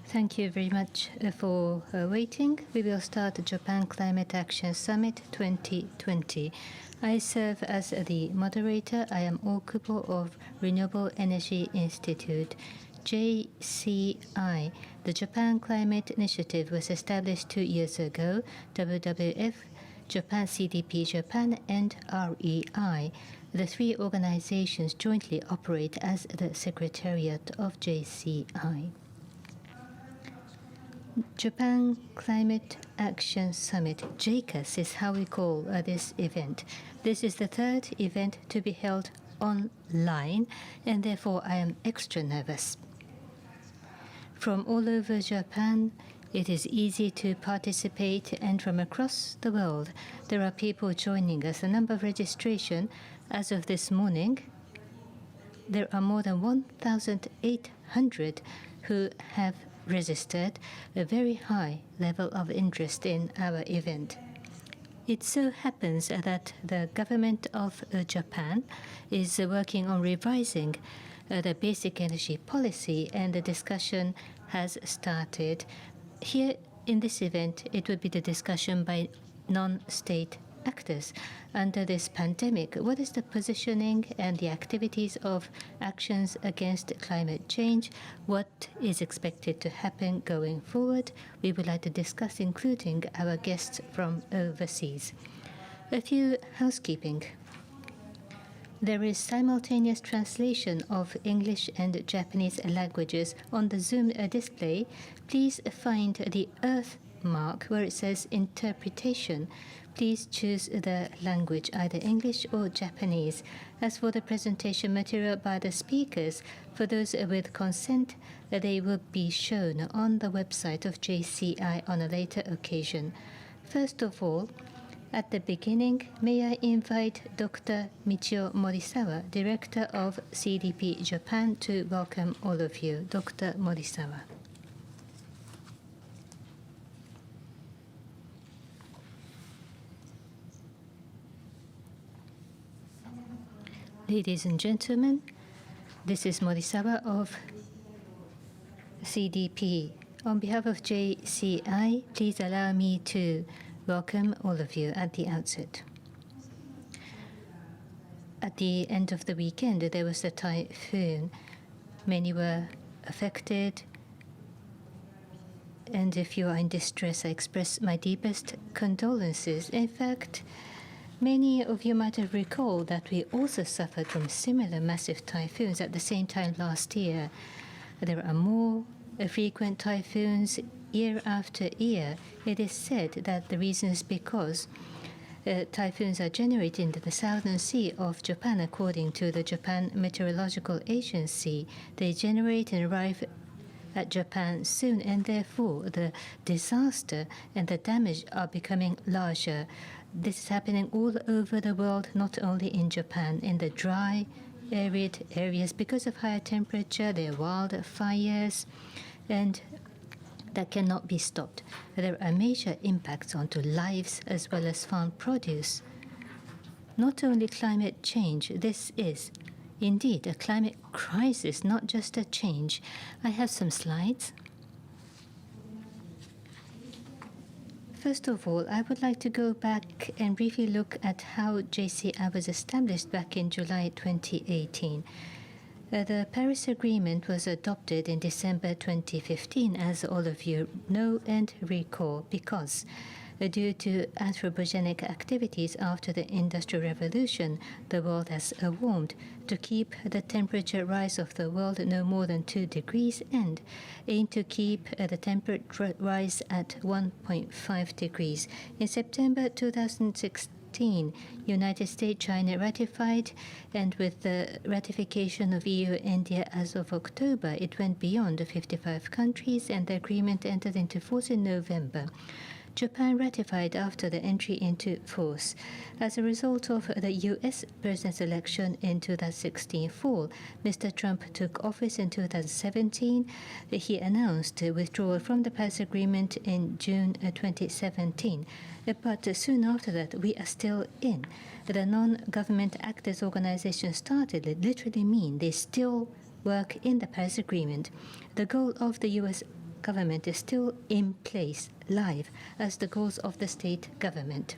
Thank you very much for waiting. We will start the Japan Climate Action Summit 2020. I serve as the moderator. I am OKUBO of Renewable Energy Institute. JCI, the Japan Climate Initiative, was established 2 years ago. WWF, Japan CDP Japan, and REI. The three organizations jointly operate as the secretariat of JCI. Japan Climate Action Summit, JCAS, is how we call this event. This is the third event to be held online, and therefore I am extra nervous. From all over Japan, it is easy to participate, and from across the world, there are people joining us. The number of registration as of this morning, there are more than 1,800 who have registered, a very high level of interest in our event. It so happens that the government of Japan is working on revising the basic energy policy, and the discussion has started. Here in this event, it would be the discussion by non-state actors. Under this pandemic, what is the positioning and the activities of actions against climate change? What is expected to happen going forward? We would like to discuss, including our guests from overseas. A few housekeeping. There is simultaneous translation of English and Japanese languages on the Zoom display. Please find the Earth mark where it says interpretation. Please choose the language, either English or Japanese. As for the presentation material by the speakers, for those with consent, they will be shown on the website of JCI on a later occasion. First of all, at the beginning, may I invite Dr. Michiyo MORISAWA, Director of CDP Japan, to welcome all of you. Dr. MORISAWA. Ladies and gentlemen, this is MORISAWA of CDP. On behalf of JCI, please allow me to welcome all of you at the outset. At the end of the weekend, there was a typhoon. Many were affected, and if you are in distress, I express my deepest condolences. In fact, many of you might have recalled that we also suffered from similar massive typhoons at the same time last year. There are more frequent typhoons year after year. It is said that the reason is because typhoons are generated in the southern sea of Japan, according to the Japan Meteorological Agency. They generate and arrive at Japan soon, and therefore the disaster and the damage are becoming larger. This is happening all over the world, not only in Japan. In the dry, arid areas, because of higher temperature, there are wildfires, and that cannot be stopped. There are major impacts onto lives as well as farm produce. Not only climate change, this is indeed a climate crisis, not just a change. I have some slides. First of all, I would like to go back and briefly look at how JCI was established back in July 2018. The Paris Agreement was adopted in December 2015, as all of you know and recall, because due to anthropogenic activities after the Industrial Revolution, the world has warmed. To keep the temperature rise of the world no more than 2 degrees and aim to keep the temperature rise at 1.5 degrees. In September 2016, United States, China ratified, and with the ratification of EU, India as of October, it went beyond the 55 countries, and the agreement entered into force in November. Japan ratified after the entry into force. As a result of the U.S. president's election in 2016 fall, Mr. Trump took office in 2017. He announced withdrawal from the Paris Agreement in June 2017. But soon after that, we are still in. The non-government actors organization started, it literally means they still work in the Paris Agreement. The goal of the US government is still in place, live, as the goals of the state government.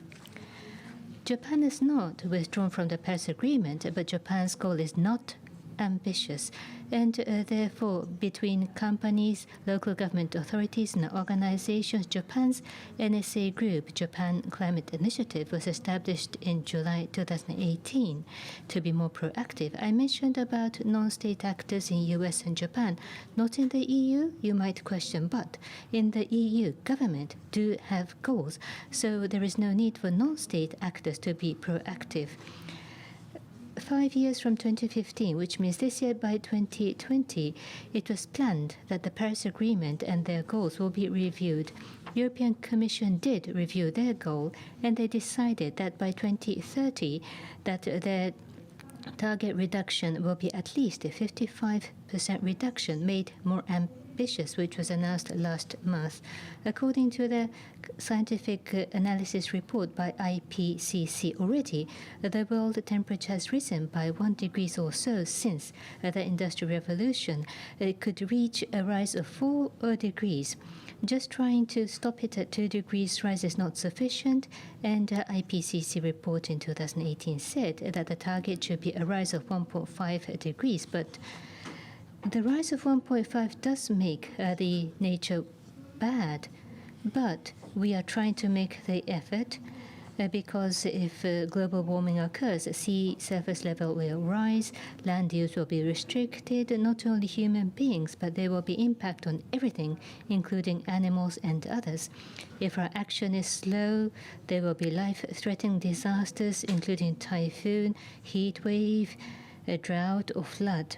Japan is not withdrawn from the Paris Agreement, but Japan's goal is not ambitious, and therefore between companies, local government authorities and organizations, Japan's NSA group, Japan Climate Initiative, was established in July 2018 to be more proactive. I mentioned about non-state actors in US and Japan, not in the EU, you might question, but in the EU, government do have goals, so there is no need for non-state actors to be proactive. 5 years from 2015, which means this year by 2020, it was planned that the Paris Agreement and their goals will be reviewed. European Commission did review their goal, and they decided that by 2030, that their target reduction will be at least a 55% reduction, made more ambitious, which was announced last month. According to the scientific analysis report by IPCC, already the world temperature has risen by 1 degree or so since the Industrial Revolution. It could reach a rise of 4 degrees. Just trying to stop it at 2 degrees rise is not sufficient, and IPCC report in 2018 said that the target should be a rise of 1.5 degrees, but the rise of 1.5 does make the nature bad, but we are trying to make the effort because if global warming occurs, sea surface level will rise, land use will be restricted, not only human beings, but there will be impact on everything, including animals and others. If our action is slow, there will be life-threatening disasters, including typhoon, heat wave, a drought, or flood.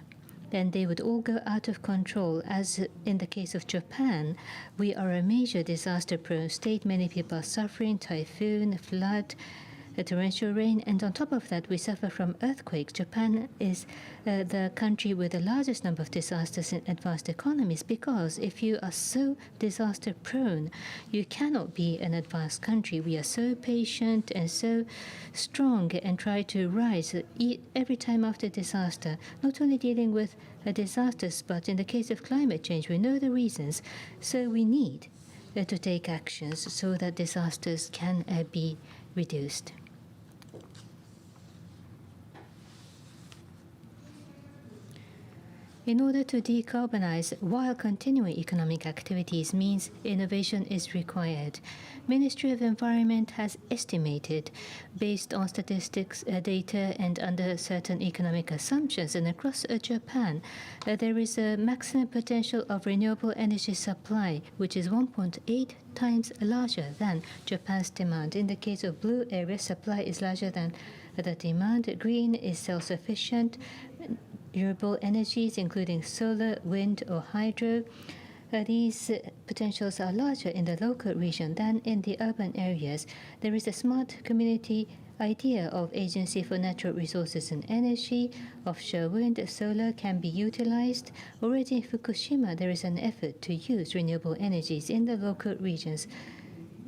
Then they would all go out of control. As in the case of Japan, we are a major disaster-prone state. Many people are suffering, typhoon, flood, torrential rain, and on top of that, we suffer from earthquakes. Japan is the country with the largest number of disasters in advanced economies, because if you are so disaster-prone, you cannot be an advanced country. We are so patient and so strong and try to rise every time after disaster, not only dealing with disasters, but in the case of climate change, we know the reasons, so we need to take actions so that disasters can be reduced. In order to decarbonize while continuing economic activities means innovation is required. Ministry of Environment has estimated, based on statistics data and under certain economic assumptions, and across Japan, there is a maximum potential of renewable energy supply, which is 1.8 times larger than Japan's demand. In the case of blue area, supply is larger than the demand. Green is self-sufficient. Renewable energies, including solar, wind, or hydro, these potentials are larger in the local region than in the urban areas. There is a smart community idea of Agency for Natural Resources and Energy. Offshore wind, solar can be utilized. Already in Fukushima, there is an effort to use renewable energies in the local regions.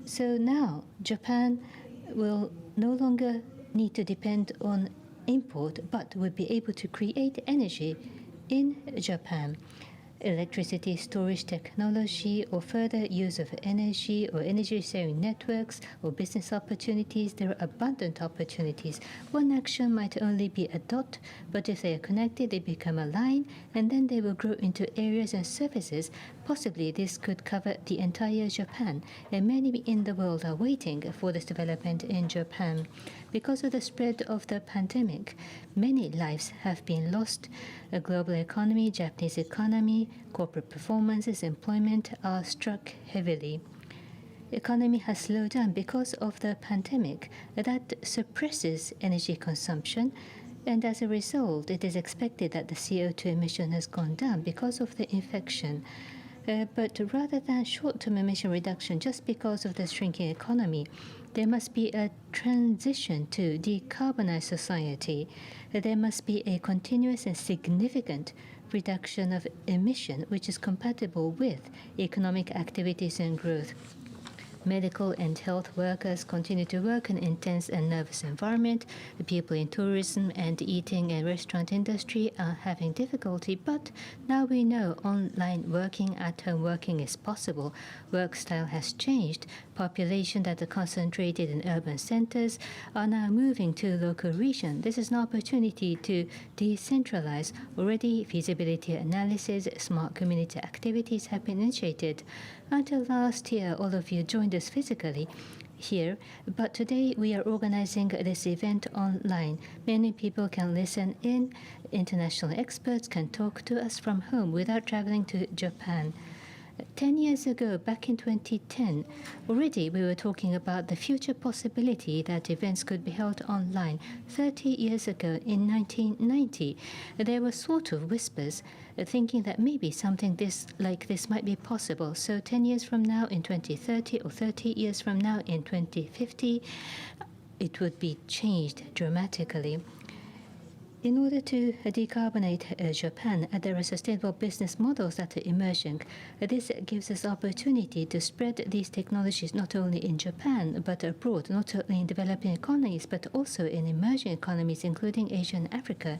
So now, Japan will no longer need to depend on import, but would be able to create energy in Japan. Electricity storage technology or further use of energy or energy sharing networks or business opportunities, there are abundant opportunities. One action might only be a dot, but if they are connected, they become a line, and then they will grow into areas and services. Possibly this could cover the entire Japan, and many in the world are waiting for this development in Japan. Because of the spread of the pandemic, many lives have been lost. A global economy, Japanese economy, corporate performances, employment are struck heavily. Economy has slowed down because of the pandemic. That suppresses energy consumption, and as a result, it is expected that the CO2 emission has gone down because of the infection. But rather than short-term emission reduction just because of the shrinking economy, there must be a transition to decarbonized society. There must be a continuous and significant reduction of emission, which is compatible with economic activities and growth. Medical and health workers continue to work in an intense and nervous environment. The people in tourism and eating and restaurant industry are having difficulty, but now we know online working, at-home working is possible. Work style has changed. Population that are concentrated in urban centers are now moving to local region. This is an opportunity to decentralize. Already, feasibility analysis, smart community activities have been initiated. Until last year, all of you joined us physically here, but today we are organizing this event online. Many people can listen in. International experts can talk to us from home without traveling to Japan. 10 years ago, back in 2010, already we were talking about the future possibility that events could be held online. 30 years ago, in 1990, there were sort of whispers thinking that maybe something like this might be possible. So 10 years from now in 2030 or 30 years from now in 2050, it would be changed dramatically. In order to decarbonate Japan, there are sustainable business models that are emerging. This gives us opportunity to spread these technologies not only in Japan but abroad, not only in developing economies but also in emerging economies, including Asia and Africa.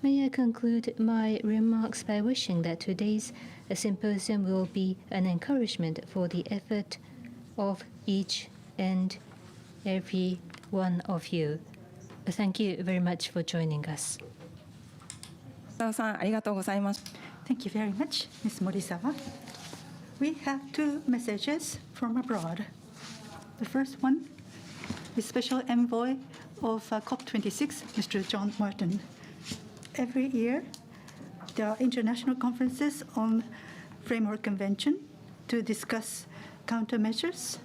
May I conclude my remarks by wishing that today's symposium will be an encouragement for the effort of each and every one of you. Thank you very much for joining us. Thank you very much, Ms. Morisawa. We have two messages from abroad. The first one is Special Envoy of COP26, Mr. John Martin. Every year, there are international conferences on Framework Convention to discuss countermeasures,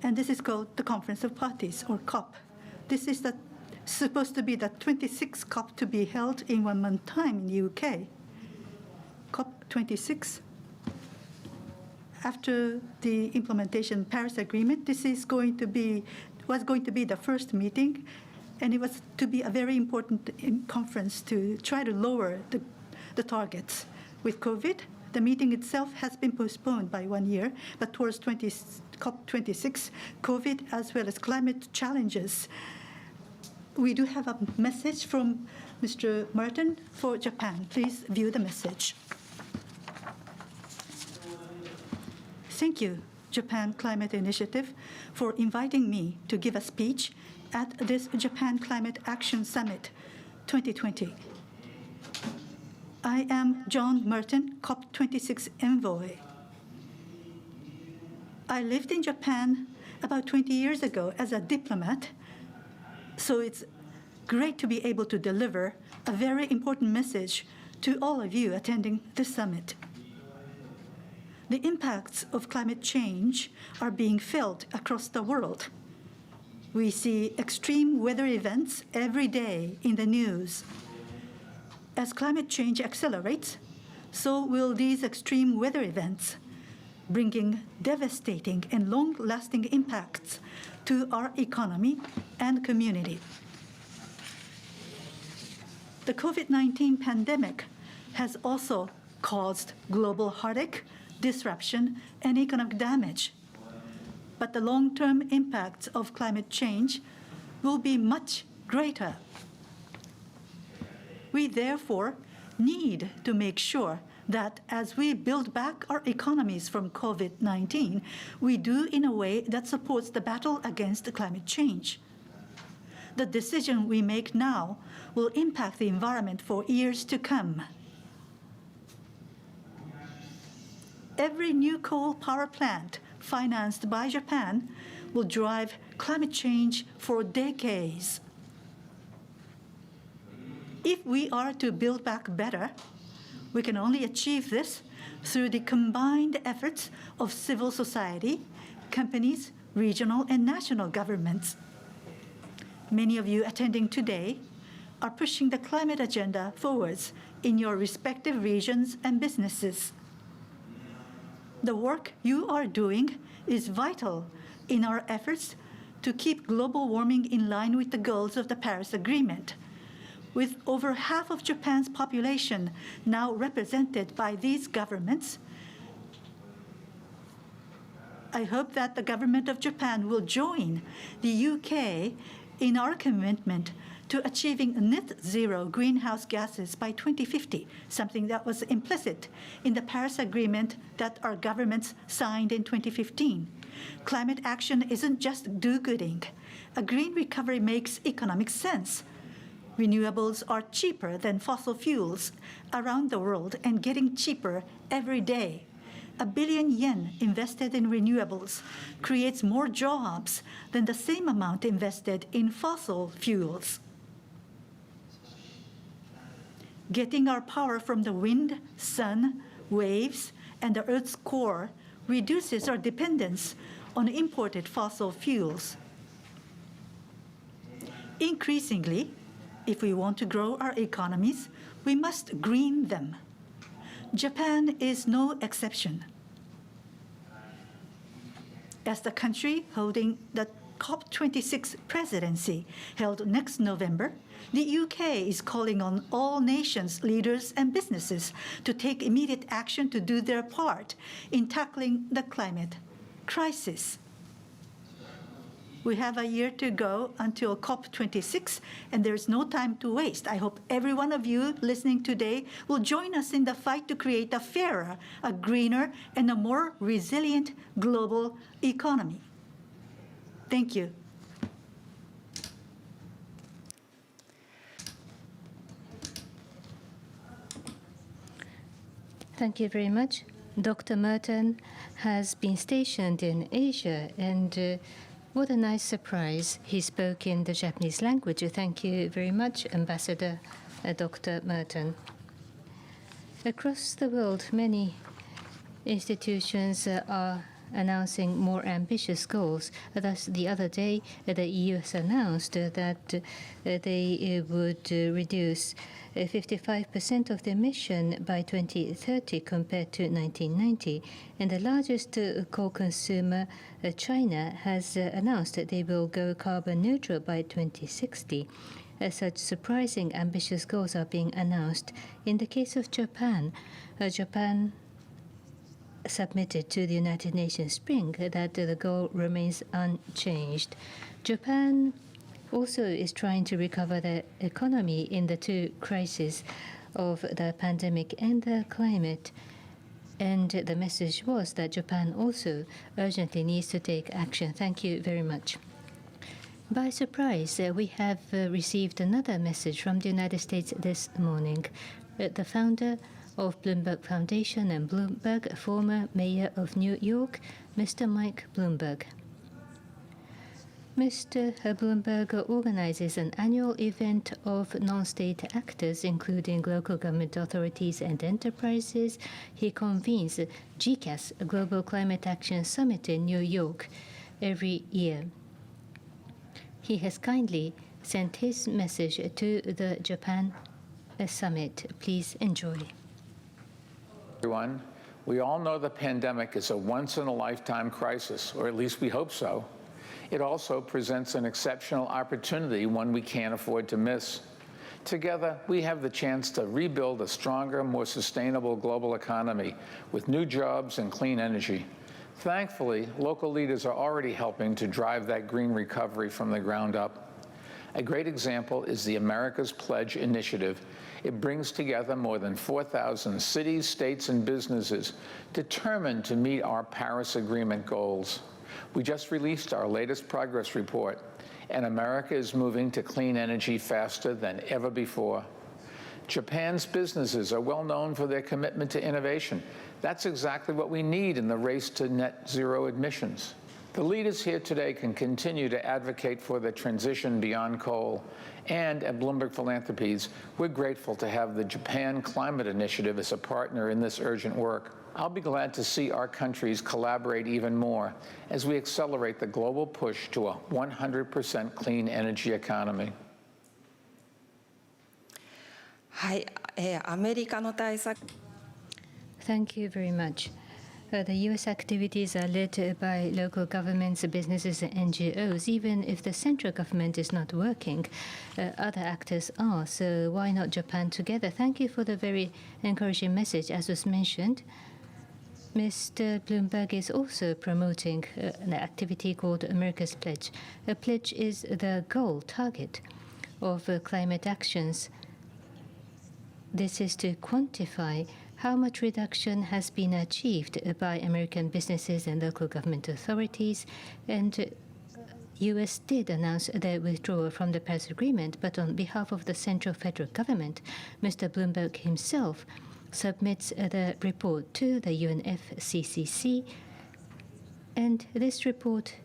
and this is called the Conference of Parties, or COP. This is supposed to be the 26th COP to be held in 1 month time in the UK. COP26. After the implementation Paris Agreement, this was going to be the first meeting, and it was to be a very important conference to try to lower the targets. With COVID, the meeting itself has been postponed by 1 year, but towards COP26, COVID as well as climate challenges. We do have a message from Mr. Martin for Japan. Please view the message. Thank you, Japan Climate Initiative, for inviting me to give a speech at this Japan Climate Action Summit 2020. I am John Merton, COP26 Envoy. I lived in Japan about 20 years ago as a diplomat, so it's great to be able to deliver a very important message to all of you attending this summit. The impacts of climate change are being felt across the world. We see extreme weather events every day in the news. As climate change accelerates, so will these extreme weather events, bringing devastating and long-lasting impacts to our economy and community. The COVID-19 pandemic has also caused global heartache, disruption, and economic damage. But the long-term impacts of climate change will be much greater. We therefore need to make sure that as we build back our economies from COVID-19, we do in a way that supports the battle against climate change. The decision we make now will impact the environment for years to come. Every new coal power plant financed by Japan will drive climate change for decades. If we are to build back better, we can only achieve this through the combined efforts of civil society, companies, regional and national governments. Many of you attending today are pushing the climate agenda forwards in your respective regions and businesses. The work you are doing is vital in our efforts to keep global warming in line with the goals of the Paris Agreement. With over half of Japan's population now represented by these governments, I hope that the government of Japan will join the UK in our commitment to achieving net zero greenhouse gases by 2050, something that was implicit in the Paris Agreement that our governments signed in 2015. Climate action isn't just do-gooding. A green recovery makes economic sense. Renewables are cheaper than fossil fuels around the world and getting cheaper every day. 1 billion yen invested in renewables creates more jobs than the same amount invested in fossil fuels. Getting our power from the wind, sun, waves, and the Earth's core reduces our dependence on imported fossil fuels. Increasingly, if we want to grow our economies, we must green them. Japan is no exception. As the country holding the COP26 presidency held next November, the UK is calling on all nations, leaders, and businesses to take immediate action to do their part in tackling the climate crisis. We have a year to go until COP26, and there is no time to waste. I hope every one of you listening today will join us in the fight to create a fairer, a greener, and a more resilient global economy. Thank you. Thank you very much. Dr. MURTON has been stationed in Asia, and what a nice surprise. He spoke in the Japanese language. Thank you very much, Ambassador Dr. MURTON. Across the world, many institutions are announcing more ambitious goals. Thus, the other day, the EU has announced that they would reduce 55% of the emission by 2030 compared to 1990. And the largest coal consumer, China, has announced that they will go carbon neutral by 2060. Such surprising ambitious goals are being announced. In the case of Japan, Japan submitted to the United Nations spring that the goal remains unchanged. Japan also is trying to recover the economy in the two crises of the pandemic and the climate. And the message was that Japan also urgently needs to take action. Thank you very much. By surprise, we have received another message from the United States this morning. The founder of Bloomberg Foundation and Bloomberg, former mayor of New York, Mr. Mike Bloomberg. Mr. Bloomberg organizes an annual event of non-state actors, including local government authorities and enterprises. He convenes GCAS, a Global Climate Action Summit in New York, every year. He has kindly sent his message to the Japan Summit. Please enjoy. Everyone, we all know the pandemic is a once-in-a-lifetime crisis, or at least we hope so. It also presents an exceptional opportunity, one we can't afford to miss. Together, we have the chance to rebuild a stronger, more sustainable global economy with new jobs and clean energy. Thankfully, local leaders are already helping to drive that green recovery from the ground up. A great example is the America's Pledge initiative. It brings together more than 4,000 cities, states, and businesses determined to meet our Paris Agreement goals. We just released our latest progress report, and America is moving to clean energy faster than ever before. Japan's businesses are well known for their commitment to innovation. That's exactly what we need in the race to net zero emissions. The leaders here today can continue to advocate for the transition beyond coal. And at Bloomberg Philanthropies, we're grateful to have the Japan Climate Initiative as a partner in this urgent work. I'll be glad to see our countries collaborate even more as we accelerate the global push to a 100% clean energy economy. Thank you very much. The U.S. activities are led by local governments, businesses, and NGOs. Even if the central government is not working, other actors are. So why not Japan together? Thank you for the very encouraging message. As was mentioned, Mr. Bloomberg is also promoting an activity called America's Pledge. A pledge is the goal, target of climate actions. This is to quantify how much reduction has been achieved by American businesses and local government authorities. And U.S. did announce their withdrawal from the Paris Agreement, but on behalf of the central federal government, Mr. Bloomberg himself submits the report to the UNFCCC, and this report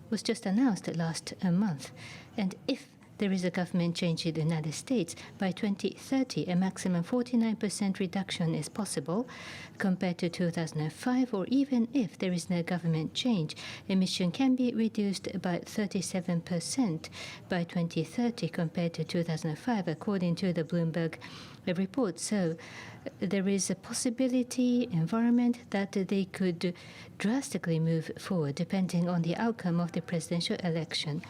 was just announced last month. And if there is a government change in the United States, by 2030, a maximum 49% reduction is possible compared to 2005, or even if there is no government change, emission can be reduced by 37% by 2030 compared to 2005, according to the Bloomberg report. So there is a possibility environment that they could drastically move forward depending on the outcome of the presidential election.